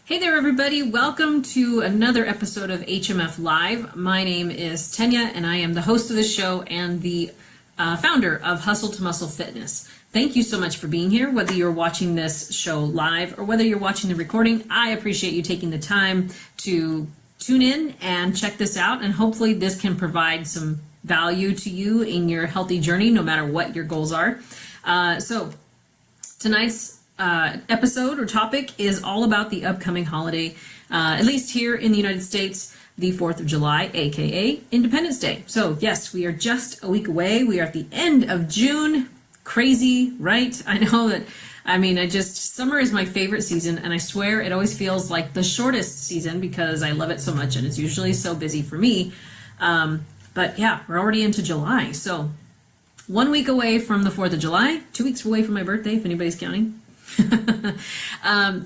Hey there, everybody. Welcome to another episode of HMF Live. My name is Tanya, and I am the host of the show and the founder of Hustle to Muscle Fitness. Thank you so much for being here, whether you're watching this show live or whether you're watching the recording. I appreciate you taking the time to tune in and check this out, and hopefully this can provide some value to you in your healthy journey, no matter what your goals are. So tonight's episode or topic is all about the upcoming holiday, at least here in the United States, the 4th of July, aka Independence Day. So yes, we are just a week away. We are at the end of June. Crazy, right? I know that, summer is my favorite season, and I swear it always feels like the shortest season because I love it so much and it's usually so busy for me. But yeah, we're already into July. So 1 week away from the 4th of July, 2 weeks away from my birthday, if anybody's counting.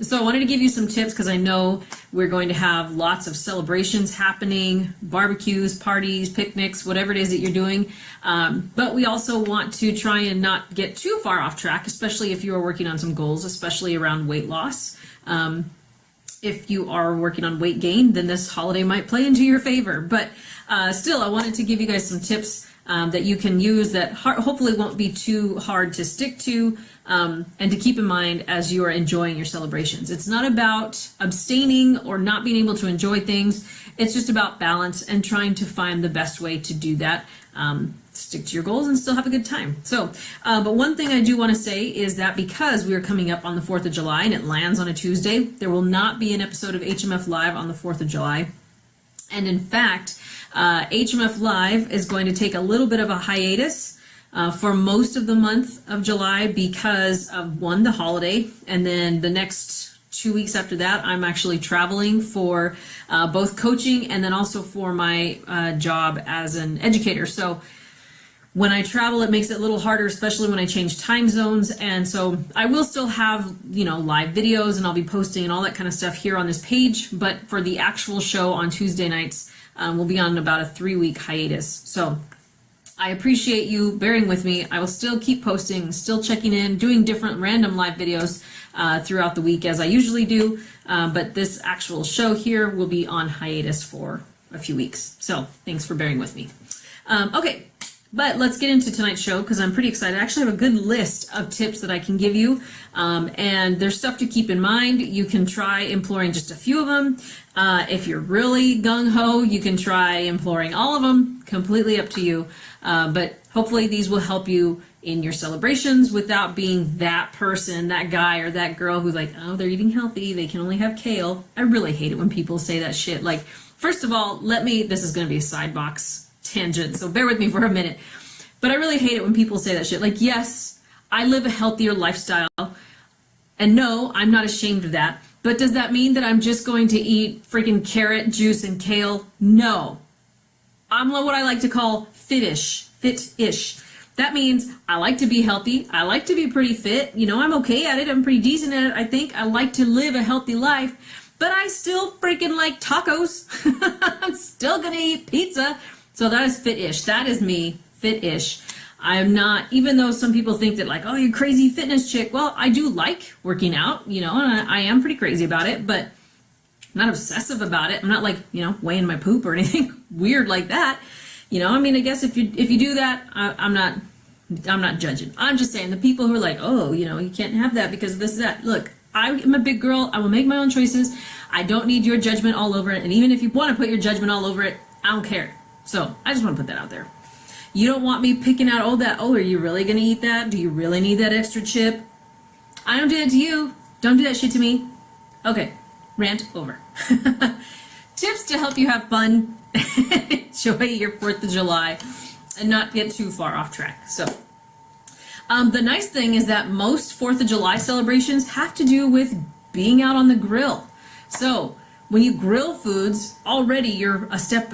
So I wanted to give you some tips because I know we're going to have lots of celebrations happening, barbecues, parties, picnics, whatever it is that you're doing. But we also want to try and not get too far off track, especially if you are working on some goals, especially around weight loss. If you are working on weight gain, then this holiday might play into your favor. But still, I wanted to give you guys some tips that you can use that hopefully won't be too hard to stick to, and to keep in mind as you are enjoying your celebrations. It's not about abstaining or not being able to enjoy things. It's just about balance and trying to find the best way to do that. Stick to your goals and still have a good time. So, but one thing I do want to say is that because we are coming up on the 4th of July and it lands on a Tuesday, there will not be an episode of HMF Live on the 4th of July. And in fact, HMF Live is going to take a little bit of a hiatus for most of the month of July because of, one, the holiday, and then the next 2 weeks after that, I'm actually traveling for both coaching and then also for my job as an educator. So when I travel, it makes it a little harder, especially when I change time zones. And so I will still have, live videos, and I'll be posting and all that kind of stuff here on this page. But for the actual show on Tuesday nights, we'll be on about a 3-week hiatus. So I appreciate you bearing with me. I will still keep posting, still checking in, doing different random live videos throughout the week as I usually do. But this actual show here will be on hiatus for a few weeks. So thanks for bearing with me. Okay. But let's get into tonight's show because I'm pretty excited. I actually have a good list of tips that I can give you, and there's stuff to keep in mind. You can try imploring just a few of them. If you're really gung-ho, you can try imploring all of them. Completely up to you. But hopefully these will help you in your celebrations without being that person, that guy or that girl who's like, oh, they're eating healthy, they can only have kale. I really hate it when people say that shit. Like, first of all, this is going to be a side box tangent, so bear with me for a minute. But I really hate it when people say that shit. Like, yes, I live a healthier lifestyle, and no, I'm not ashamed of that. But does that mean that I'm just going to eat freaking carrot juice and kale? No. I'm what I like to call fit-ish. That means I like to be healthy. I like to be pretty fit. I'm okay at it. I'm pretty decent at it. I think I like to live a healthy life, but I still freaking like tacos. I'm still gonna eat pizza. So that is fit-ish. That is me, fit-ish. I'm not, even though some people think that like, oh, you're crazy fitness chick. Well, I do like working out, and I am pretty crazy about it, but I'm not obsessive about it. I'm not like, weighing my poop or anything weird like that. I guess if you do that, I'm not judging. I'm just saying the people who are like, oh, you can't have that because of this, that. Look, I'm a big girl. I will make my own choices. I don't need your judgment all over it. And even if you want to put your judgment all over it, I don't care. So I just want to put that out there. You don't want me picking out, are you really going to eat that? Do you really need that extra chip? I don't do that to you. Don't do that shit to me. Okay, rant over. Tips to help you have fun and enjoy your 4th of July and not get too far off track. So the nice thing is that most 4th of July celebrations have to do with being out on the grill. So when you grill foods, already you're a step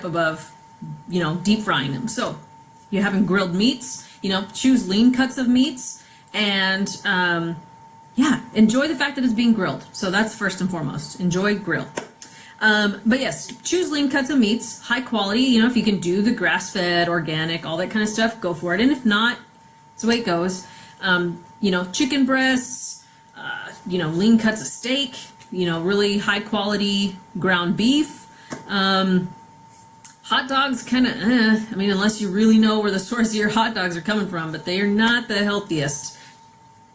above, deep frying them. So you're having grilled meats, choose lean cuts of meats, and enjoy the fact that it's being grilled. So that's first and foremost. Enjoy grill. But yes, choose lean cuts of meats, high quality. If you can do the grass-fed, organic, all that kind of stuff, go for it. And if not, it's the way it goes. Chicken breasts, lean cuts of steak, really high quality ground beef. Hot dogs, kind of, unless you really know where the source of your hot dogs are coming from, but they are not the healthiest.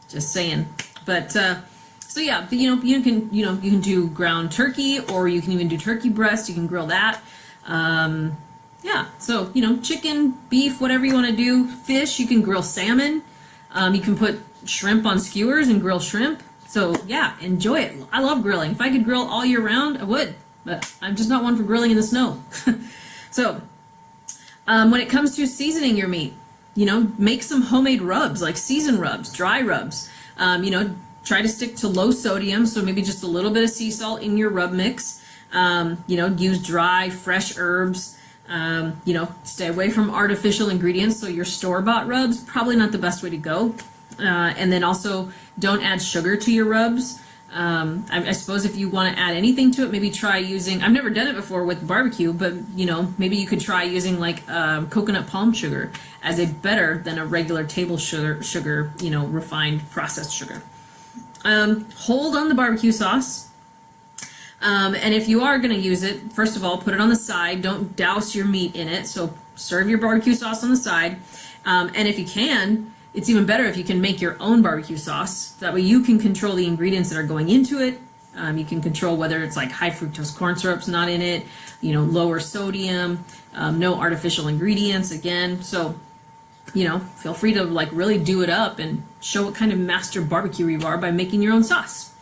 Just saying. But so yeah, you can do ground turkey, or you can even do turkey breast. You can grill that. Yeah, so chicken, beef, whatever you want to do. Fish, you can grill salmon. You can put shrimp on skewers and grill shrimp. So yeah, enjoy it. I love grilling. If I could grill all year round, I would. But I'm just not one for grilling in the snow. So when it comes to seasoning your meat, make some homemade rubs, like seasoned rubs, dry rubs. Try to stick to low sodium, so maybe just a little bit of sea salt in your rub mix. Use dry, fresh herbs. Stay away from artificial ingredients. So your store-bought rubs, probably not the best way to go. And then also don't add sugar to your rubs. I suppose if you want to add anything to it, maybe try using, I've never done it before with barbecue, but maybe you could try using like coconut palm sugar as a better than a regular table sugar, refined processed sugar. Hold on the barbecue sauce. And if you are going to use it, first of all, put it on the side. Don't douse your meat in it. So serve your barbecue sauce on the side. And if you can, it's even better if you can make your own barbecue sauce. That way you can control the ingredients that are going into it. You can control whether it's like high fructose corn syrup's not in it, lower sodium, no artificial ingredients again. So, feel free to like really do it up and show what kind of master barbecuer you are by making your own sauce.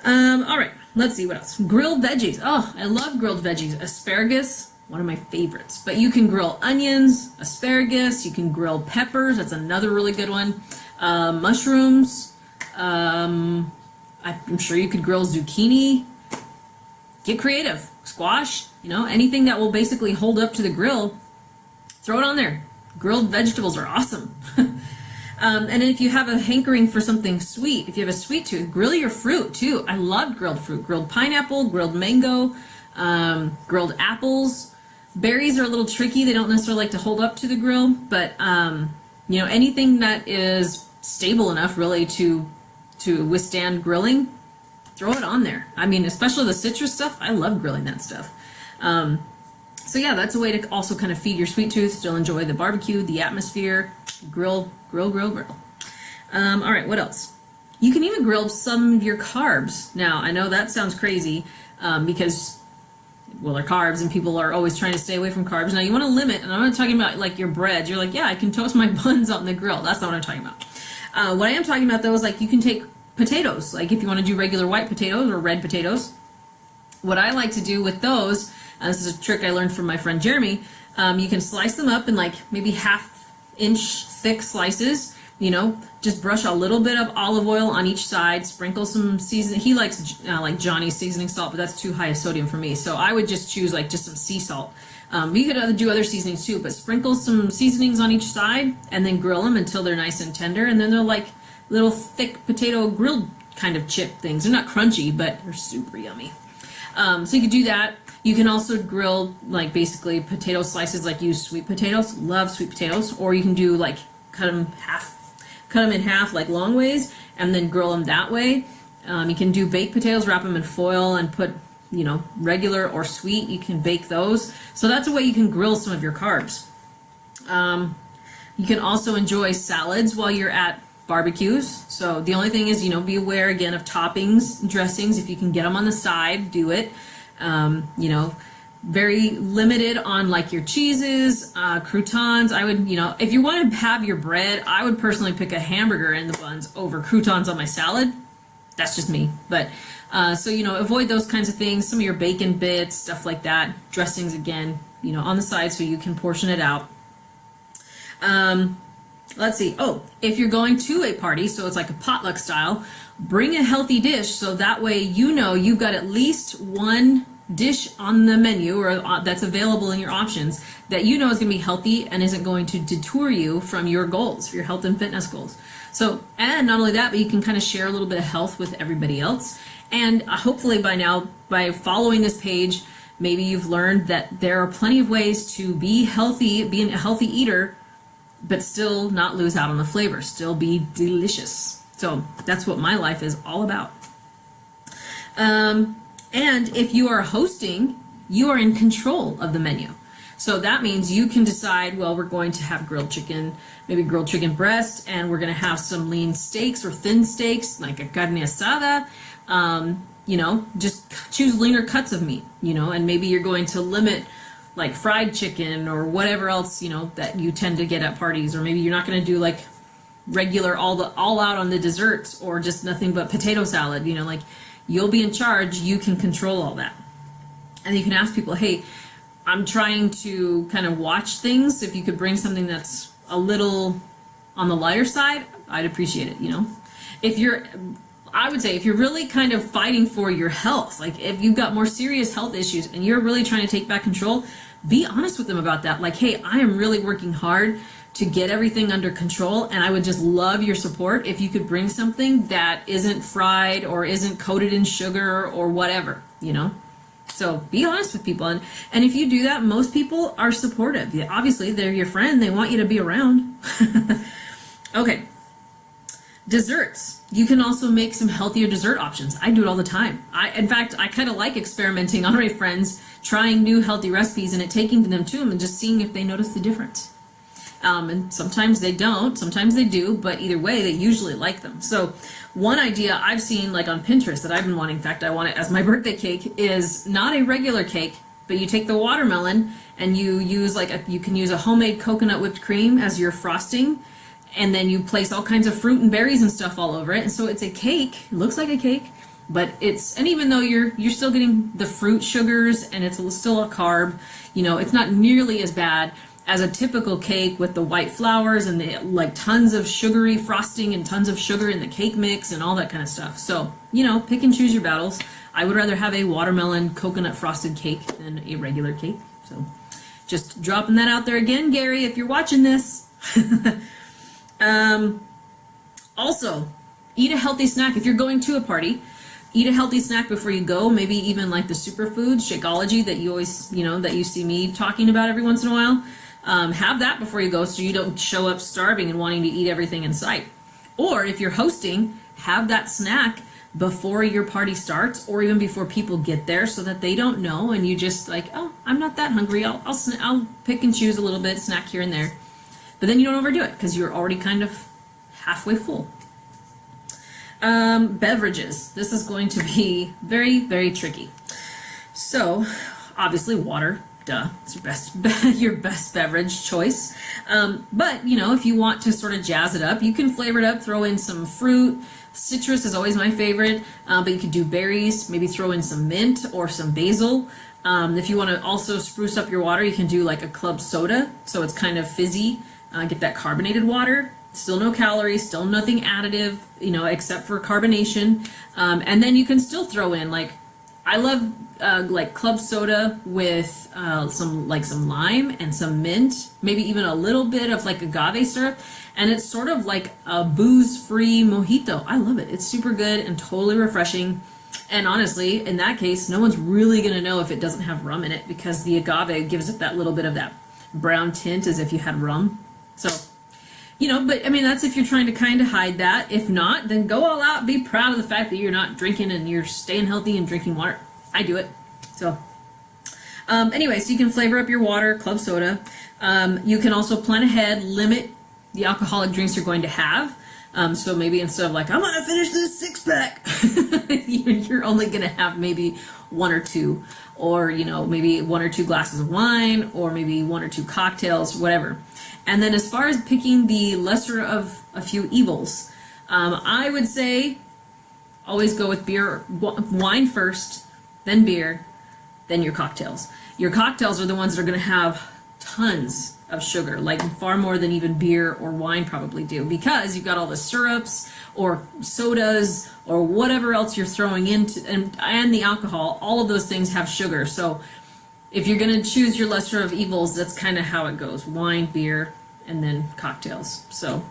All right, let's see what else. Grilled veggies. Oh, I love grilled veggies. Asparagus, one of my favorites. But you can grill onions, asparagus, you can grill peppers. That's another really good one. Mushrooms. I'm sure you could grill zucchini. Get creative. Squash, anything that will basically hold up to the grill, throw it on there. Grilled vegetables are awesome. And if you have a hankering for something sweet, if you have a sweet tooth, grill your fruit too. I love grilled fruit. Grilled pineapple, grilled mango, grilled apples. Berries are a little tricky. They don't necessarily like to hold up to the grill, but anything that is stable enough really to withstand grilling, throw it on there. Especially the citrus stuff, I love grilling that stuff. So yeah, that's a way to also kind of feed your sweet tooth, still enjoy the barbecue, the atmosphere, grill. All right, what else? You can even grill some of your carbs. Now, I know that sounds crazy because, they're carbs and people are always trying to stay away from carbs. Now, you want to limit, and I'm not talking about like your breads. You're like, yeah, I can toast my buns on the grill. That's not what I'm talking about. What I am talking about, though, is like you can take potatoes. Like if you want to do regular white potatoes or red potatoes, what I like to do with those, this is a trick I learned from my friend Jeremy, you can slice them up in like maybe half-inch thick slices. Just brush a little bit of olive oil on each side, sprinkle some seasoning. He likes like Johnny's seasoning salt, but that's too high a sodium for me. So I would just choose like just some sea salt. You could do other seasonings too, but sprinkle some seasonings on each side and then grill them until they're nice and tender. And then they're like little thick potato grilled kind of chip things. They're not crunchy, but they're super yummy. So you could do that. You can also grill like basically potato slices, like use sweet potatoes. Love sweet potatoes. Or you can do like cut them in half like long ways and then grill them that way. You can do baked potatoes, wrap them in foil and put regular or sweet. You can bake those. So that's a way you can grill some of your carbs. You can also enjoy salads while you're at barbecues. So the only thing is, be aware again of toppings, dressings. If you can get them on the side, do it. Very limited on like your cheeses, croutons. I would, if you want to have your bread, I would personally pick a hamburger in the buns over croutons on my salad. That's just me. But so avoid those kinds of things. Some of your bacon bits, stuff like that. Dressings again, on the side so you can portion it out. Let's see. Oh, if you're going to a party, so it's like a potluck style, bring a healthy dish so that way you've got at least one dish on the menu or that's available in your options that is going to be healthy and isn't going to detour you from your goals, your health and fitness goals. So, and not only that, but you can kind of share a little bit of health with everybody else. And hopefully by now, by following this page, maybe you've learned that there are plenty of ways to be healthy, being a healthy eater, but still not lose out on the flavor, still be delicious. So that's what my life is all about. And if you are hosting, you are in control of the menu. So that means you can decide, well, we're going to have grilled chicken, maybe grilled chicken breast, and we're going to have some lean steaks or thin steaks, like a carne asada. Just choose leaner cuts of meat, and maybe you're going to limit like fried chicken or whatever else, that you tend to get at parties, or maybe you're not going to do like regular all out on the desserts or just nothing but potato salad, like you'll be in charge, you can control all that. And you can ask people, hey, I'm trying to kind of watch things. If you could bring something that's a little on the lighter side, I'd appreciate it, I would say if you're really kind of fighting for your health, like if you've got more serious health issues and you're really trying to take back control, be honest with them about that. Like, hey, I am really working hard to get everything under control, and I would just love your support if you could bring something that isn't fried or isn't coated in sugar or whatever, So be honest with people, and if you do that, most people are supportive. Yeah, obviously, they're your friend. They want you to be around. Okay. Desserts. You can also make some healthier dessert options. I do it all the time. In fact, I kind of like experimenting on my friends, trying new healthy recipes and taking them to them and just seeing if they notice the difference. And sometimes they don't, sometimes they do, but either way, they usually like them. So one idea I've seen like on Pinterest that I've been wanting, in fact, I want it as my birthday cake, is not a regular cake, but you take the watermelon and you use you can use a homemade coconut whipped cream as your frosting, and then you place all kinds of fruit and berries and stuff all over it. And so it's a cake, it looks like a cake, but and even though you're still getting the fruit sugars and it's still a carb, it's not nearly as bad as a typical cake with the white flours and the tons of sugary frosting and tons of sugar in the cake mix and all that kind of stuff. So, pick and choose your battles. I would rather have a watermelon coconut frosted cake than a regular cake. So just dropping that out there again, Gary, if you're watching this. Also, eat a healthy snack. If you're going to a party, eat a healthy snack before you go. Maybe even like the superfoods, Shakeology, that you always, that you see me talking about every once in a while. Have that before you go so you don't show up starving and wanting to eat everything in sight. Or if you're hosting, have that snack before your party starts or even before people get there so that they don't know and you just like, oh, I'm not that hungry. I'll pick and choose a little bit, snack here and there. But then you don't overdo it because you're already kind of halfway full. Beverages. This is going to be very, very tricky. So, obviously water. Duh, it's your best beverage choice. But, if you want to sort of jazz it up, you can flavor it up, throw in some fruit. Citrus is always my favorite, but you could do berries, maybe throw in some mint or some basil. If you want to also spruce up your water, you can do like a club soda, so it's kind of fizzy. Get that carbonated water, still no calories, still nothing additive, except for carbonation. And then you can still throw in I love club soda with some lime and some mint, maybe even a little bit of agave syrup, and it's sort of like a booze-free mojito. I love it. It's super good and totally refreshing. And honestly, in that case, no one's really going to know if it doesn't have rum in it because the agave gives it that little bit of that brown tint as if you had rum. So, but I mean, that's if you're trying to kind of hide that. If not, then go all out. Be proud of the fact that you're not drinking and you're staying healthy and drinking water. I do it. So, anyway, so you can flavor up your water, club soda. You can also plan ahead, limit the alcoholic drinks you're going to have. So maybe instead of I'm going to finish this 6-pack, you're only going to have maybe 1 or 2, or, maybe 1 or 2 glasses of wine, or maybe 1 or 2 cocktails, whatever. And then as far as picking the lesser of a few evils, I would say always go with wine first, then beer, then your cocktails. Your cocktails are the ones that are going to have tons of sugar, far more than even beer or wine probably do, because you've got all the syrups or sodas or whatever else you're throwing into, and the alcohol. All of those things have sugar. So if you're going to choose your lesser of evils, that's kind of how it goes: wine, beer, and then cocktails. So,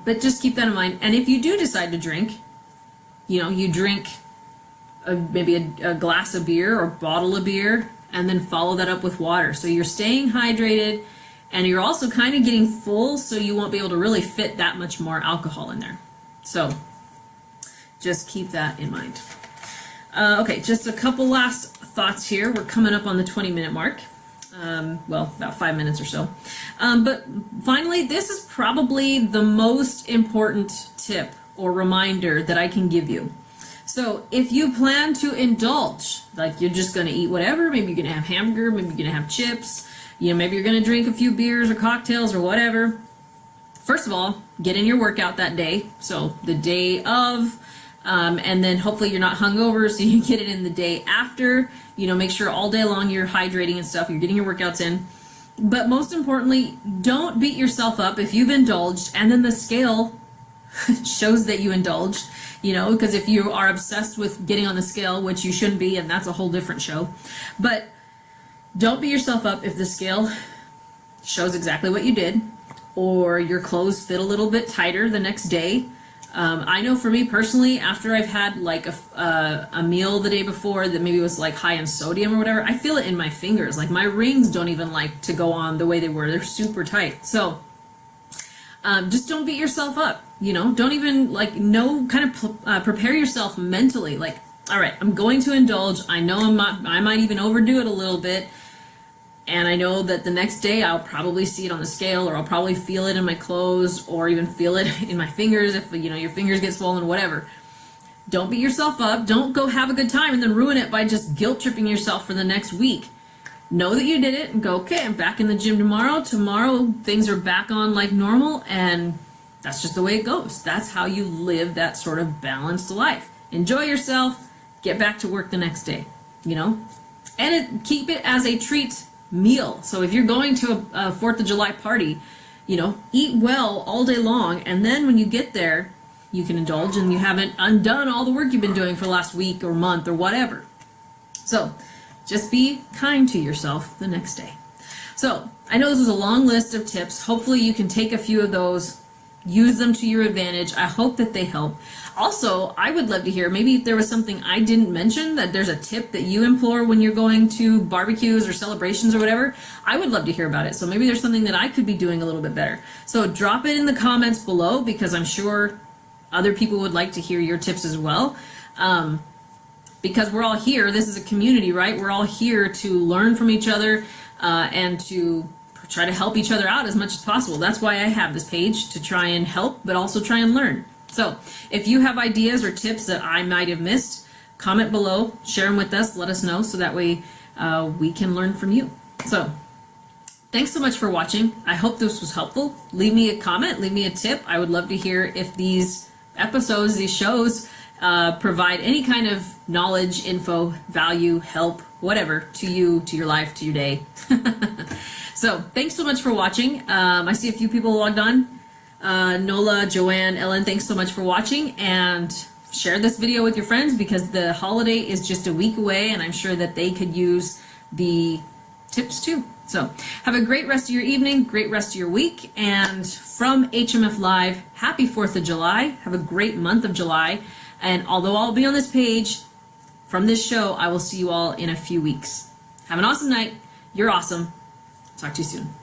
but just keep that in mind. And if you do decide to drink, you drink maybe a glass of beer or bottle of beer, and then follow that up with water. So you're staying hydrated, and you're also kind of getting full, so you won't be able to really fit that much more alcohol in there. So just keep that in mind. Okay, just a couple last thoughts here. We're coming up on the 20-minute mark. Well, about 5 minutes or so. But finally, this is probably the most important tip or reminder that I can give you. So if you plan to indulge, like you're just going to eat whatever, maybe you're going to have hamburger, maybe you're going to have chips, maybe you're going to drink a few beers or cocktails or whatever. First of all, get in your workout that day. So the day of, and then hopefully you're not hungover, so you get it in the day after. Make sure all day long you're hydrating and stuff, you're getting your workouts in. But most importantly, don't beat yourself up if you've indulged and then the scale shows that you indulged, because if you are obsessed with getting on the scale, which you shouldn't be, and that's a whole different show, but don't beat yourself up if the scale shows exactly what you did, or your clothes fit a little bit tighter the next day. I know for me personally, after I've had like a meal the day before that maybe was like high in sodium or whatever, I feel it in my fingers. Like my rings don't even like to go on the way they were. They're super tight. So just don't beat yourself up. Don't even prepare yourself mentally. Like, all right, I'm going to indulge. I know I might even overdo it a little bit. And I know that the next day I'll probably see it on the scale, or I'll probably feel it in my clothes, or even feel it in my fingers if, your fingers get swollen, whatever. Don't beat yourself up. Don't go have a good time and then ruin it by just guilt tripping yourself for the next week. Know that you did it and go, okay, I'm back in the gym tomorrow. Tomorrow things are back on like normal, and that's just the way it goes. That's how you live that sort of balanced life. Enjoy yourself. Get back to work the next day, And keep it as a treat meal. So if you're going to a 4th of July party, eat well all day long, and then when you get there, you can indulge and you haven't undone all the work you've been doing for the last week or month or whatever. So just be kind to yourself the next day. So I know this was a long list of tips. Hopefully you can take a few of those, use them to your advantage. I hope that they help. Also, I would love to hear, maybe if there was something I didn't mention, that there's a tip that you implore when you're going to barbecues or celebrations or whatever. I would love to hear about it. So maybe there's something that I could be doing a little bit better. So drop it in the comments below, because I'm sure other people would like to hear your tips as well. Because we're all here. This is a community, right? We're all here to learn from each other and to try to help each other out as much as possible. That's why I have this page, to try and help, but also try and learn. So if you have ideas or tips that I might have missed, comment below, share them with us, let us know, so that way we can learn from you. So thanks so much for watching. I hope this was helpful. Leave me a comment, leave me a tip. I would love to hear if these episodes, these shows, provide any kind of knowledge, info, value, help, whatever, to you, to your life, to your day. So thanks so much for watching. I see a few people logged on. Nola, Joanne, Ellen, thanks so much for watching, and share this video with your friends, because the holiday is just a week away and I'm sure that they could use the tips too. So have a great rest of your evening, great rest of your week, and from HMF Live, happy 4th of July. Have a great month of July, and although I'll be on this page from this show, I will see you all in a few weeks. Have an awesome night. You're awesome. Talk to you soon.